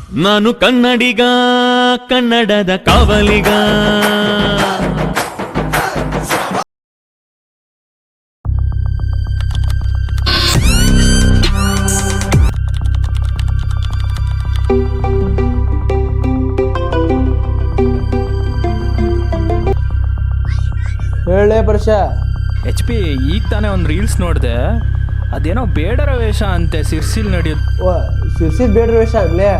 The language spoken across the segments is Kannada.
ನಾನು ಕನ್ನಡಿಗ, ಕನ್ನಡದ ಕಾವಲಿಗ. ಹೇಳೇ ಪರ್ಷ. ಎಚ್ ಪಿ ಈಗ ತಾನೇ ಒಂದು ರೀಲ್ಸ್ ನೋಡಿದೆ, ಅದೇನೋ ಬೇಡರ ವೇಷ ಅಂತೆ ಸಿರ್ಸಿಲ್ ನಡೆಯೋದು. ಸಿರ್ಸಿದ್ ಬೇಡ್ರ ವೇಷ ಅನ್ಲೇ?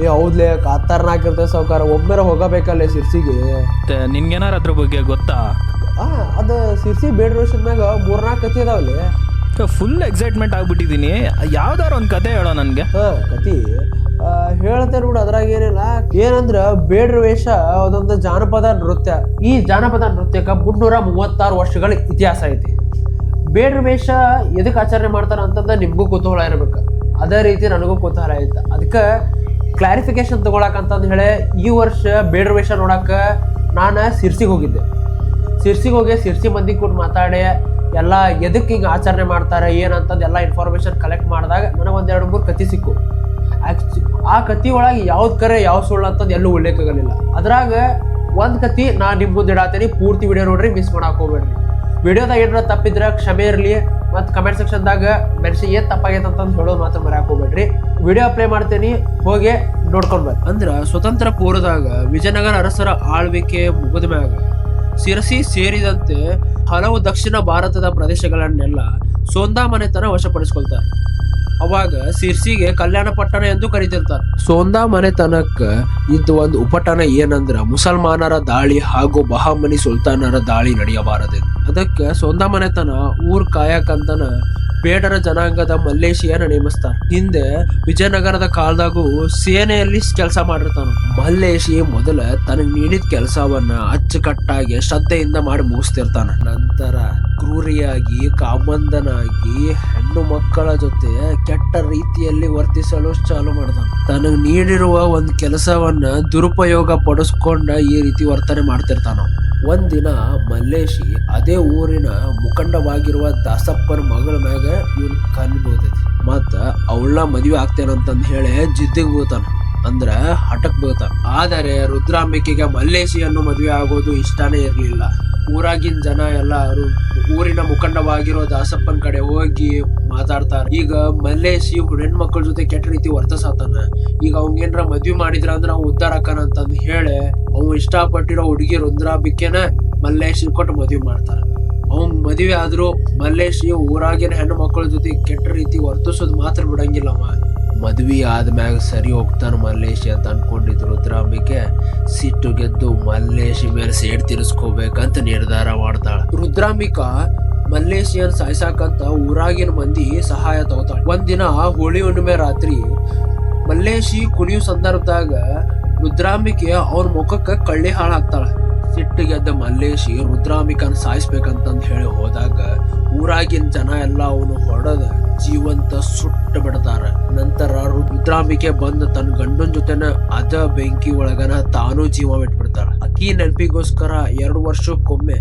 ಏ ಹೌದ್ಲೇ, ಕಾತರ್ನಾಕಿರ್ತೇವೆ ಸಾವ್ಕಾರ, ಒಮ್ಮೆರ ಹೋಗಬೇಕಲ್ಲೇ ಸಿರ್ಸಿಗೆ. ನಿನ್ಗೇನಾರ ಅದ್ರ ಬಗ್ಗೆ ಗೊತ್ತಾ? ಅದು ಸಿರ್ಸಿ ಬೇಡ್ರ ವೇಷದ ಮ್ಯಾಗ 3-4 ಕಥೆ ಇದಾವಲ್ಲಿ. Full excitement ಆಗ್ಬಿಟ್ಟಿದ್ದೀನಿ. ಯಾವ್ದಾರ ಒಂದು ಕತೆ ಹೇಳೋ ನನಗೆ. ಕತಿ ಹೇಳ್ತೆ ನೋಡು, ಅದ್ರಾಗ ಏನಿಲ್ಲ. ಏನಂದ್ರ ಬೇಡ್ರ ವೇಷ ಅದೊಂದು ಜಾನಪದ ನೃತ್ಯ. ಈ ಜಾನಪದ ನೃತ್ಯಕ್ಕೆ 336 ವರ್ಷಗಳ ಇತಿಹಾಸ ಐತಿ. ಬೇಡ್ರ ವೇಷ ಎದಕ್ಕೆ ಆಚರಣೆ ಮಾಡ್ತಾರ ಅಂತಂದ ನಿಮ್ಗೂ ಕುತೂಹಲ ಇರ್ಬೇಕು. ಅದೇ ರೀತಿ ನನಗೂ ಕುತೂಹಲ ಐತೆ. ಅದಕ್ಕೆ ಕ್ಲಾರಿಫಿಕೇಶನ್ ತಗೊಳಕಂತಂದು ಹೇಳಿ ಈ ವರ್ಷ ಬೇಡ್ರ ವೇಷ ನೋಡಕ್ಕೆ ನಾನು ಸಿರ್ಸಿಗೆ ಹೋಗಿದ್ದೆ. ಸಿರ್ಸಿಗೆ ಹೋಗಿ ಸಿರ್ಸಿ ಮಂದಿ ಕೂಡ ಮಾತಾಡಿ ಎಲ್ಲ ಎದಕ್ಕೆ ಹಿಂಗೆ ಆಚರಣೆ ಮಾಡ್ತಾರೆ ಏನಂತಂದು ಎಲ್ಲ ಇನ್ಫಾರ್ಮೇಶನ್ ಕಲೆಕ್ಟ್ ಮಾಡಿದಾಗ ನನಗೆ 1-2-3 ಕತಿ ಸಿಕ್ಕು. ಆ ಕತಿ ಒಳಗೆ ಯಾವ್ದು ಕರೆ ಯಾವ ಸುಳ್ಳು ಅಂತಂದು ಎಲ್ಲೂ ಉಲ್ಲೇಖ ಆಗಲಿಲ್ಲ. ಅದ್ರಾಗ ಒಂದು ಕತಿ ನಾನು ನಿಮ್ಮ ಮುಂದೆ ಇಡಾತೀನಿ, ಪೂರ್ತಿ ವಿಡಿಯೋ ನೋಡ್ರಿ, ಮಿಸ್ ಮಾಡಕ್ಕೆ ಹೋಗ್ಬೇಡ್ರಿ. ವಿಡಿಯೋದಾಗ ಏನಾರ ತಪ್ಪಿದ್ರೆ ಕ್ಷಮೆ ಇರಲಿ, ಮತ್ತು ಕಮೆಂಟ್ ಸೆಕ್ಷನ್ದಾಗ ಮೆನ್ಷನ್ ಏನು ತಪ್ಪಾಗೈತೆ ಅಂತಂದು ಹೇಳೋದು ಮಾತ್ರ ಮರ್ಯಾಕೆ ಹೋಗ್ಬೇಡ್ರಿ. ವಿಡಿಯೋ ಪ್ಲೇ ಮಾಡ್ತೀನಿ, ಹೋಗಿ ನೋಡ್ಕೊಂಡು ಬರ್ರಿ. ಅಂದ್ರೆ ಸ್ವತಂತ್ರ ಪೂರ್ವದಾಗ ವಿಜಯನಗರ ಅರಸರ ಆಳ್ವಿಕೆ ಮುಗಿದ ಮ್ಯಾಗ ಸಿರಸಿ ಸೇರಿದಂತೆ ಹಲವು ದಕ್ಷಿಣ ಭಾರತದ ಪ್ರದೇಶಗಳನ್ನೆಲ್ಲ ಸೋಂದಾ ಮನೆತನ ವಶಪಡಿಸ್ಕೊಳ್ತಾರೆ. ಅವಾಗ ಸಿರ್ಸಿಗೆ ಕಲ್ಯಾಣ ಪಟ್ಟಣ ಎಂದು ಕರೀತಿರ್ತಾರೆ. ಸೋಂದಾ ಮನೆತನಕ್ಕ ಇದ್ದ ಒಂದು ಉಪಟನ ಏನಂದ್ರ ಮುಸಲ್ಮಾನರ ದಾಳಿ ಹಾಗೂ ಬಹಾಮನಿ ಸುಲ್ತಾನರ ದಾಳಿ ನಡೆಯಬಾರದು. ಅದಕ್ಕೆ ಸೋಂದಾ ಮನೆತನ ಊರ್ ಕಾಯಕಂತನ ಬೇಡರ ಜನಾಂಗದ ಮಲ್ಲೇಶಿಯನ್ನ ನೇಮಿಸ್ತಾರ. ಹಿಂದೆ ವಿಜಯನಗರದ ಕಾಲದಾಗೂ ಸೇನೆಯಲ್ಲಿ ಕೆಲಸ ಮಾಡಿರ್ತಾನ. ಮಲ್ಲೇಶಿ ಮೊದಲ ತನಗ್ ನೀಡಿದ ಕೆಲಸವನ್ನ ಅಚ್ಚುಕಟ್ಟಾಗಿ ಶ್ರದ್ಧೆಯಿಂದ ಮಾಡಿ ಮುಗಿಸ್ತಿರ್ತಾನ. ನಂತರ ಕ್ರೂರಿಯಾಗಿ ಕಾಮಂದನಾಗಿ ಹೆಣ್ಣು ಮಕ್ಕಳ ಜೊತೆ ಕೆಟ್ಟ ರೀತಿಯಲ್ಲಿ ವರ್ತಿಸಲು ಚಾಲು ಮಾಡ್ತಾನ. ತನಗ್ ನೀಡಿರುವ ಒಂದು ಕೆಲಸವನ್ನ ದುರುಪಯೋಗ ಪಡಿಸ್ಕೊಂಡ ಈ ರೀತಿ ವರ್ತನೆ ಮಾಡ್ತಿರ್ತಾನ. ಒಂದಿನ ಮಲ್ಲೇಶಿ ಅದೇ ಊರಿನ ಮುಖಂಡವಾಗಿರುವ ದಾಸಪ್ಪನ ಮಗಳ ಮ್ಯಾಗ ಇವನ್ ಕಣ್ಣು ಬೀಳ್ತೈತಿ. ಮತ್ತ ಅವಳ ಮದುವೆ ಆಗ್ತೇನಂತಂದ್ ಹೇಳಿ ಜಿದ್ದಿಗೆ ಬೀಳ್ತಾನ, ಅಂದ್ರ ಹಠಕ್ ಬೀಳ್ತಾನ. ಆದರೆ ರುದ್ರಾಂಬಿಕೆಗೆ ಮಲ್ಲೇಶಿಯನ್ನು ಮದುವೆ ಆಗೋದು ಇಷ್ಟಾನೇ ಇರ್ಲಿಲ್ಲ. ಊರಾಗಿನ ಜನ ಎಲ್ಲಾರು ಊರಿನ ಮುಖಂಡವಾಗಿರೋ ದಾಸಪ್ಪನ ಕಡೆ ಹೋಗಿ ಮಾತಾಡ್ತಾರ. ಈಗ ಮಲ್ಲೇಶಿ ಹೆಣ್ಮಕ್ಳ ಜೊತೆ ಕೆಟ್ಟ ರೀತಿ ವರ್ತಿಸತಾನ. ಈಗ ಅವಂಗೇನ್ರ ಮದ್ವಿ ಮಾಡಿದ್ರ ಅಂದ್ರ ಅವ್ ಉದ್ದಾರ ಆಕಾನ ಅಂತಂದ್ ಹೇಳಿ ಅವ್ ಇಷ್ಟಪಟ್ಟಿರೋ ಹುಡುಗಿ ರುದ್ರಾಂಬಿಕೆನ ಮಲ್ಲೇಶಿ ಕೊಟ್ಟು ಮದ್ವಿ ಮಾಡ್ತಾರ. ಅವನ್ ಮದುವೆ ಆದ್ರೂ ಮಲ್ಲೇಶಿ ಊರಾಗಿನ ಹೆಣ್ಣು ಮಕ್ಕಳ ಜೊತೆ ಕೆಟ್ಟ ರೀತಿ ವರ್ತಿಸೋದ್ ಮಾತ್ರ ಬಿಡಂಗಿಲ್ಲ. ಅವ ಮದ್ವಿ ಆದ್ಮ್ಯಾಗ ಸರಿ ಹೋಗ್ತಾನ ಮಲ್ಲೇಶಿ ಅಂತ ಅನ್ಕೊಂಡಿದ್ರು ರುದ್ರಾಂಬಿಕೆ ಸಿಟ್ಟು ಗೆದ್ದು ಮಲ್ಲೇಶಿ ಮೇಲೆ ಸೇಡ್ ತೀರಿಸ್ಕೋಬೇಕಂತ ನಿರ್ಧಾರ ಮಾಡ್ತಾಳ. ರುದ್ರಾಂಬಿಕಾ ಮಲ್ಲೇಶಿಯನ್ ಸಾಯ್ಸಾಕಂತ ಊರಾಗಿನ ಮಂದಿ ಸಹಾಯ ತಗೋತಾಳ. ಒಂದಿನ ಹೋಳಿ ಹುಣ್ಣಿಮೆ ರಾತ್ರಿ ಮಲ್ಲೇಶಿ ಕುಣಿಯೋ ಸಂದರ್ಭದಾಗ ರುದ್ರಾಂಬಿಕೆ ಅವ್ರ ಮುಖಕ್ಕ ಕಳ್ಳಿ ಹಾಳಾಗ್ತಾಳ. ಸಿಟ್ಟಿಗೆದ್ದ ಮಲ್ಲೇಶಿ ರುದ್ರಾಂಬಿಕನ್ ಸಾಯಿಸ್ಬೇಕಂತಂದ್ ಹೇಳಿ ಹೋದಾಗ ಊರಾಗಿನ ಜನ ಎಲ್ಲ ಅವನು ಹೊಡೆದ ಜೀವಂತ ಸುಟ್ಟು ಬಿಡ್ತಾರ. ನಂತರ ರುದ್ರಾಂಬಿಕೆ ಬಂದು ತನ್ನ ಗಂಡನ ಜೊತೆನ ಅದ ಬೆಂಕಿ ಒಳಗನ ತಾನೂ ಜೀವ ಬಿಟ್ಬಿಡ್ತಾಳ. ಅಕ್ಕಿ ನೆನಪಿಗೋಸ್ಕರ 2 ವರ್ಷಕ್ಕೊಮ್ಮೆ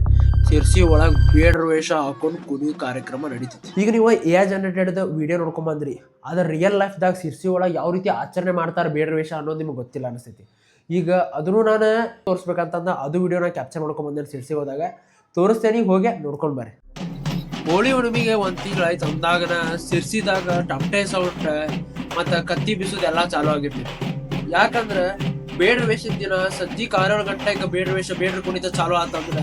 ಸಿರ್ಸಿ ಒಳಗ್ ಬೇಡ್ರ ವೇಷ ಹಾಕೊಂಡು ಕುಣಿಯೋ ಕಾರ್ಯಕ್ರಮ ನಡೀತೈತಿ. ಈಗ ನೀವು AI ಜನರೇಟೆಡ್ ವಿಡಿಯೋ ನೋಡ್ಕೊಂಡ್ ಬಂದ್ರಿ, ಅದ್ರ ರಿಯಲ್ ಲೈಫ್ದಾಗ ಸಿರ್ಸಿ ಒಳಗೆ ಯಾವ ರೀತಿ ಆಚರಣೆ ಮಾಡ್ತಾರೆ ಬೇಡ್ರ ವೇಷ ಅನ್ನೋದು ನಿಮ್ಗೆ ಗೊತ್ತಿಲ್ಲ ಅನಿಸ್ತೈತಿ. ಈಗ ಅದನ್ನು ನಾನು ತೋರಿಸ್ಬೇಕಂತಂದ ಅದು ವಿಡಿಯೋನ ಕ್ಯಾಪ್ಚರ್ ಮಾಡ್ಕೊಂಡ್ ಬಂದೇನೆ. ಸಿರ್ಸಿ ಹೋದಾಗ ತೋರಿಸ್ತೇನೆ, ಹೋಗಿ ನೋಡ್ಕೊಂಡ್ ಬರ್ರಿ. ಹೋಳಿ ಹುಣ್ಣಿಮೆಗೆ 1 ತಿಂಗಳಾಯ್ತು ಅಂದಾಗನ ಸಿರ್ಸಿದಾಗ ಟಮಟೆ ಸೌಟ್ ಮತ್ತ ಕತ್ತಿ ಬಿಸೋದು ಎಲ್ಲಾ ಚಾಲು ಆಗಿರ್ತೈತಿ. ಯಾಕಂದ್ರ ಬೇಡ್ರ ವೇಷದ ದಿನ ಸಂಜೆ 6-7 ಗಂಟೆಗೆ ಬೇಡ್ರ ವೇಷ ಬೇಡ್ರ ಕುಣಿತ ಚಾಲು ಆತಂದ್ರ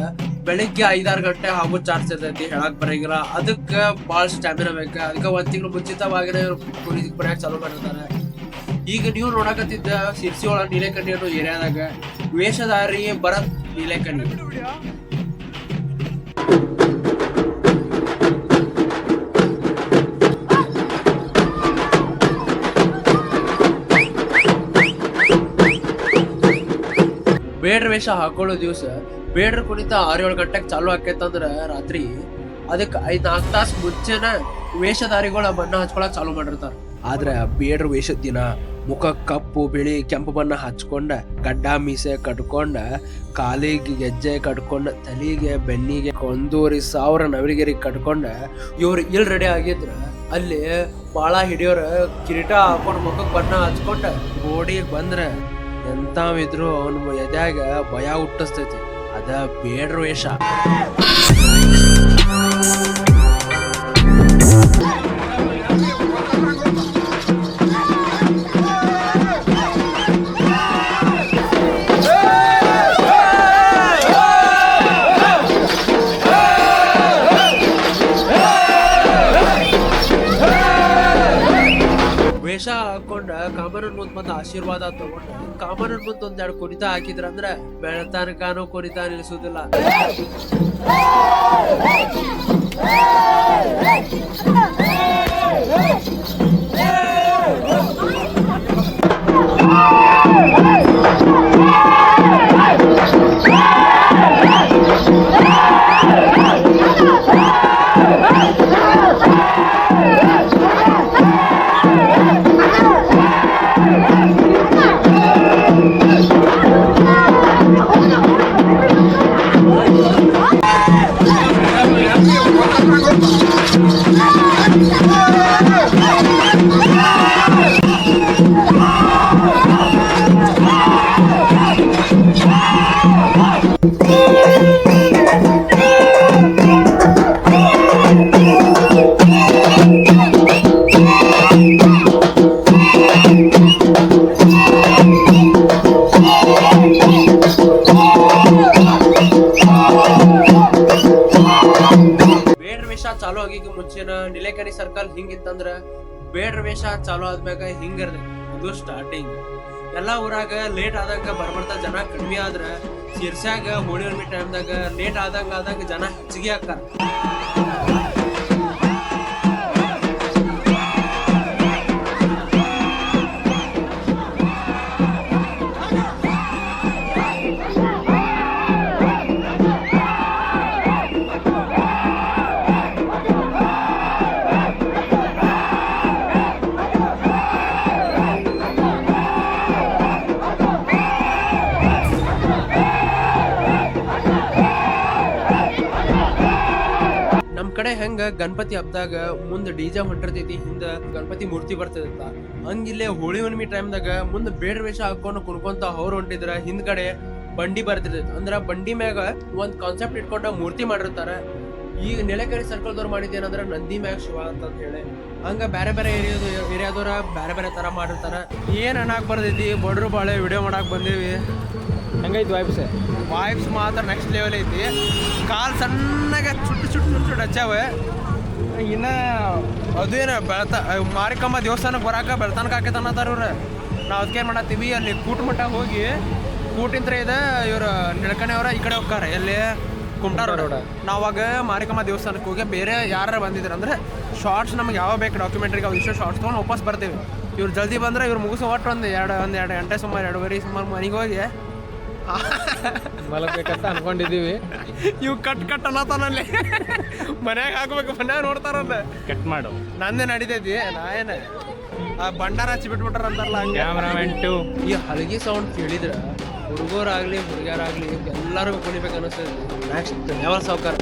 ಬೆಳಿಗ್ಗೆ 5-6 ಗಂಟೆ ಆಗೋ ಚಾನ್ಸ್ ಇರ್ತೈತಿ, ಹೇಳಕ್ ಬರಂಗಿಲ್ಲ. ಅದಕ್ಕೆ ಭಾಳ ಸ್ಟ್ಯಾಮಿನಾ ಬೇಕು. ಅದಕ್ಕೆ 1 ತಿಂಗಳು ಮುಂಚಿತವಾಗಿನ ಕುಣಿತಕ್ಕೆ ಬರಕ್ ಚಾಲು ಮಾಡಿರ್ತಾರೆ. ಈಗ ನೀವು ನೋಡಕತ್ತಿದ್ದ ಸಿರ್ಸಿ ಒಳಗ ನೀಲೇಕಣ್ಣಿ ಅನ್ನೋ ಏರಿಯಾದಾಗ ವೇಷಧಾರಿ ಭರತ್ ನೀಲೇಕಣ್ಣಿ. ಬೇಡ್ರ ವೇಷ ಹಾಕೊಳ್ಳೋ ದಿವಸ ಬೇಡ್ರ ಕುಣಿತ 6-7 ಗಂಟೆಗೆ ಚಾಲು ಆಕೈತಂದ್ರ ರಾತ್ರಿ ಅದಕ್ಕೆ 5-4 ತಾಸು ಮುಂಚೆನ ವೇಷಧಾರಿಗಳ ಬಣ್ಣ ಹಚ್ಕೊಳಕ್ ಚಾಲು ಮಾಡಿರ್ತಾರ. ಆದ್ರೆ ಬೇಡ್ರ ವೇಷದ ದಿನ ಮುಖ ಕಪ್ಪು ಬಿಳಿ ಕೆಂಪು ಬಣ್ಣ ಹಚ್ಕೊಂಡ ಗಡ್ಡ ಮೀಸೆ ಕಟ್ಕೊಂಡ ಕಾಲಿಗೆ ಗೆಜ್ಜೆ ಕಟ್ಕೊಂಡ ತಲೆಗೆ ಬೆನ್ನಿಗೆ 1,50,000 ನವಿಲಿಗೆರಿ ಕಟ್ಕೊಂಡ ಇವ್ರು ಇಲ್ಲಿ ರೆಡಿ ಆಗಿದ್ರ ಅಲ್ಲಿ ಬಾಳ ಹಿಡಿಯೋರ ಕಿರೀಟ ಹಾಕೊಂಡ್ ಮುಖಕ್ ಬಣ್ಣ ಹಚ್ಕೊಂಡ ಗೋಡಿಗೆ ಬಂದ್ರ ಎಂತಾವಿದ್ರು ಅವನ ಎದ್ಯಾಗ ಭಯ ಹುಟ್ಟಿಸ್ತೈತಿ. ಅದ ಬೇಡ್ರ ವೇಷ. ವೇಷ ಹಾಕೊಂಡ ಕಾಮನನ್ ಮುಂದ್ ಬಂದ ಆಶೀರ್ವಾದ ತಗೊಂಡ ಕಾಮನನ್ ಮುಂದ್ ಒಂದೆರಡು ಕುಣಿತ ಹಾಕಿದ್ರಂದ್ರ ಬೆಳತನಕಾನು ಕುಣಿತ ನಿಲ್ಸುದಿಲ್ಲ. ಚಾಲು ಆಗಿಗೆ ಮುಂಚೆನ ನಿಲೇಕನಿ ಸರ್ಕಲ್ ಹಿಂಗಿತ್ತಂದ್ರ ಬೇಡ್ರ ವೇಷ ಚಾಲು ಆದ್ಮ್ಯಾಗ ಹಿಂಗಿರ್ಲಿ. ಇದು ಸ್ಟಾರ್ಟಿಂಗ್. ಎಲ್ಲಾ ಊರಾಗ ಲೇಟ್ ಆದಂಗ ಬರ್ಬರ್ತಾ ಜನ ಕಡಿಮೆ ಆದ್ರ ಸಿರ್ಸ್ಯಾಗ ಹೋಳಿ ಹುಣ್ಣಿಮೆ ಟೈಮ್ದಾಗ ಲೇಟ್ ಆದಂಗ ಜನ ಹೆಚ್ಚಿಗೆ ಹಾಕ್ತಾರ. ಕಡೆ ಹೆಂಗ ಗಣಪತಿ ಹಬ್ಬದಾಗ ಮುಂದ ಡಿಜೆ ಹೊಂಟಿರ್ತೈತಿ, ಹಿಂದ ಗಣಪತಿ ಮೂರ್ತಿ ಬರ್ತೈತ, ಹಂಗಿಲ್ಲೇ ಹೋಳಿ ಹುಣ್ಣಿಮೆ ಟೈಮ್ದಾಗ ಮುಂದ ಬೇಡ್ರ ವೇಷ ಹಾಕೊಂಡು ಕುಣ್ಕೊಂತ ಅವ್ರು ಹೊಂಟಿದ್ರ ಹಿಂದ್ಗಡೆ ಬಂಡಿ ಬರ್ತಿರ್ತೈತಿ. ಅಂದ್ರ ಬಂಡಿ ಮ್ಯಾಗ ಒಂದ್ ಕಾನ್ಸೆಪ್ಟ್ ಇಟ್ಕೊಂಡ ಮೂರ್ತಿ ಮಾಡಿರ್ತಾರ. ಈಗ ನೆಲಕೆರೆ ಸರ್ಕಲ್ದವ್ರು ಮಾಡಿದ್ದೇನಂದ್ರ ನಂದಿ ಮ್ಯಾಗ ಶಿವ ಅಂತ ಹೇಳಿ ಹಂಗ ಬ್ಯಾರೆ ಬ್ಯಾರೆ ಏರಿಯಾದವ್ರ ಬ್ಯಾರೆ ಬ್ಯಾರೆ ತರ ಮಾಡಿರ್ತಾರ. ಏನ್ ಅನ್ನಕ್ ಬರ್ತೈತಿ, ಬಡ್ರು ಬಾಳೆ ವಿಡಿಯೋ ಮಾಡಕ್ ಬಂದೇವಿ. ಹೆಂಗೈತಿ ವಾಯ್ಬ್ಸ್ ಮಾತ್ರ ನೆಕ್ಸ್ಟ್ ಲೆವೆಲ್ ಐತಿ. ಕಾಲ್ ಸಣ್ಣಗ ಚುಟ್ಟು ಹಚ್ಚಾವ. ಇನ್ನ ಅದೇನ ಮಾರಿಕಮ್ಮ ದೇವಸ್ಥಾನಕ್ಕೆ ಬರಾಕ ಬೆಳ್ತಾನಕ ಆಕೈತೆ ಅನ್ನತಾರ ಇವ್ರ. ನಾವು ಅದಕ್ಕೆ ಏನ್ ಮಾಡತ್ತೀವಿ, ಅಲ್ಲಿ ಕೂಟಮಠ ಹೋಗಿ ಕೂಟಿಂತ್ರ ಇದೆ ಇವ್ರ ನಿಳ್ಕಣೆಯವ್ರ ಈ ಕಡೆ ಹೋಗ್ತಾರೆ ಎಲ್ಲಿ ಕುಮಟಾ ರೋಡ್. ನಾವಾಗ ಮಾರಿಕಮ್ಮ ದೇವಸ್ಥಾನಕ್ಕೆ ಹೋಗಿ ಬೇರೆ ಯಾರು ಬಂದಿದ್ರು ಅಂದ್ರೆ ಶಾರ್ಟ್ಸ್ ನಮ್ಗೆ ಯಾವ ಬೇಕು ಡಾಕ್ಯುಮೆಂಟ್ರಿಗೆ ಅವು ಇಷ್ಟು ಶಾರ್ಟ್ಸ್ ತೊಗೊಂಡು ವಾಪಸ್ ಬರ್ತೀವಿ. ಇವ್ರು ಜಲ್ದಿ ಬಂದ್ರೆ ಇವ್ರು ಮುಗಿಸೋ ಒಟ್ಟು ಒಂದು ಎರಡು ಗಂಟೆ ಸುಮಾರು 2:30 ಸುಮಾರು ಮನೆಗೆ ಹೋಗಿ ಮಲಗ್ಬೇಕಂತ ಅನ್ಕೊಂಡಿದೀವಿ. ಇವ್ ಕಟ್ ಅನ್ನತಾನಲ್ಲಿ ಮನ್ಯಾಗ ಹಾಕ್ಬೇಕು, ಮನ್ಯಾಗ ನೋಡ್ತಾರಲ್ಲ ಕಟ್ ಮಾಡು. ನಂದೇ ನಡಿತೈತಿ. ನಾ ಏನ ಬಂಡಾರ ಹಚ್ಚಿ ಬಿಟ್ಬಿಟ್ಟಾರ ಅಂತಾರಲ್ಲ, ಕ್ಯಾಮ್ರಾಮನ್ 2. ಈ ಹಲಗಿ ಸೌಂಡ್ ಕೇಳಿದ್ರ ಹುಡುಗರಾಗ್ಲಿ ಹುಡುಗಿಯರಾಗ್ಲಿ ಎಲ್ಲರೂ ಕುಣಿಬೇಕು ಅನಿಸ್ತದೆ. ನೆಕ್ಸ್ಟ್ ಲೆವೆಲ್ ಸಾವ್ಕಾರ.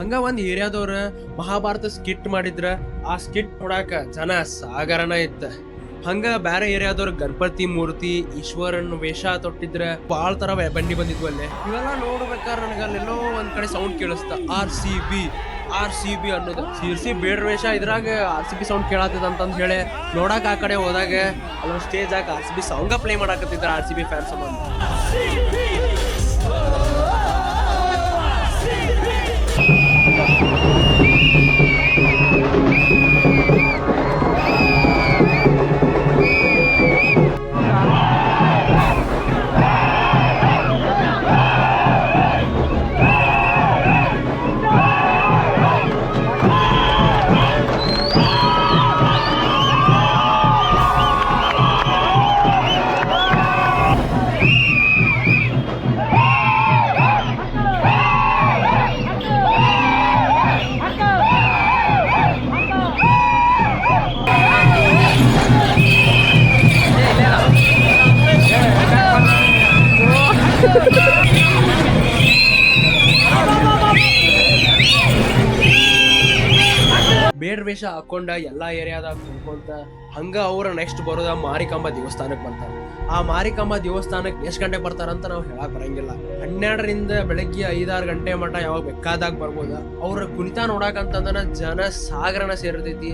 ಹಂಗ ಒಂದ್ ಏರಿಯಾದವ್ರ ಮಹಾಭಾರತ ಸ್ಕಿಟ್ ಮಾಡಿದ್ರ ಆ ಸ್ಕಿಟ್ ನೋಡಾಕ ಜನ ಸಾಗರನ ಇತ್ತ. ಹಂಗ ಬ್ಯಾರೆ ಏರಿಯಾದವ್ರ ಗಣಪತಿ ಮೂರ್ತಿ ಈಶ್ವರನ್ ವೇಷ ತೊಟ್ಟಿದ್ರ ಬಾಳ ತರ ಬಂಡಿ ಬಂದಿದ್ವು ಅಲ್ಲೇ. ಇವೆಲ್ಲ ನೋಡ್ಬೇಕಾದ್ರೆ ನನಗೆ ಅಲ್ಲೆಲ್ಲೋ ಒಂದ್ ಕಡೆ ಸೌಂಡ್ ಕೇಳಿಸ್ತ, RCB ಅನ್ನೋದು. ಸಿರ್ಸಿ ಬೇಡ್ರ ವೇಷ ಇದ್ರಾಗ RCB ಸೌಂಡ್ ಕೇಳತ್ತದ ಅಂತಂದ್ ಹೇಳಿ ನೋಡಾಕ ಆ ಕಡೆ ಹೋದಾಗ ಅಲ್ಲೊಂದ್ ಸ್ಟೇಜ್ ಆಗ RCB ಸಾಂಗ ಪ್ಲೇ ಮಾಡಾಕತ್ತಿದ್ರ RCB ಫ್ಯಾನ್ಸ್ ಸಂಬಂಧ. ವೇಷ ಹಾಕೊಂಡ ಎಲ್ಲಾ ಏರಿಯಾದಾಗ ಕುಂತ ಹಂಗ ಅವ್ರ ನೆಕ್ಸ್ಟ್ ಬರೋದ ಮಾರಿಕಾಂಬ ದೇವಸ್ಥಾನಕ್ಕೆ ಬರ್ತಾರೆ. ಆ ಮಾರಿಕಾಂಬ ದೇವಸ್ಥಾನಕ್ಕೆ ಎಷ್ಟ್ ಗಂಟೆಗೆ ಬರ್ತಾರಂತ ನಾವು ಹೇಳಕ್ ಬರಂಗಿಲ್ಲ. 12ರಿಂದ ಬೆಳಗ್ಗೆ 5-6 ಗಂಟೆ ಮಟ ಯಾವಾಗ ಬೇಕಾದಾಗ ಬರ್ಬೋದ. ಅವ್ರ ಕುಣಿತ ನೋಡಕಂತಂದ್ರ ಜನ ಸಾಗರನ ಸೇರ್ತೈತಿ.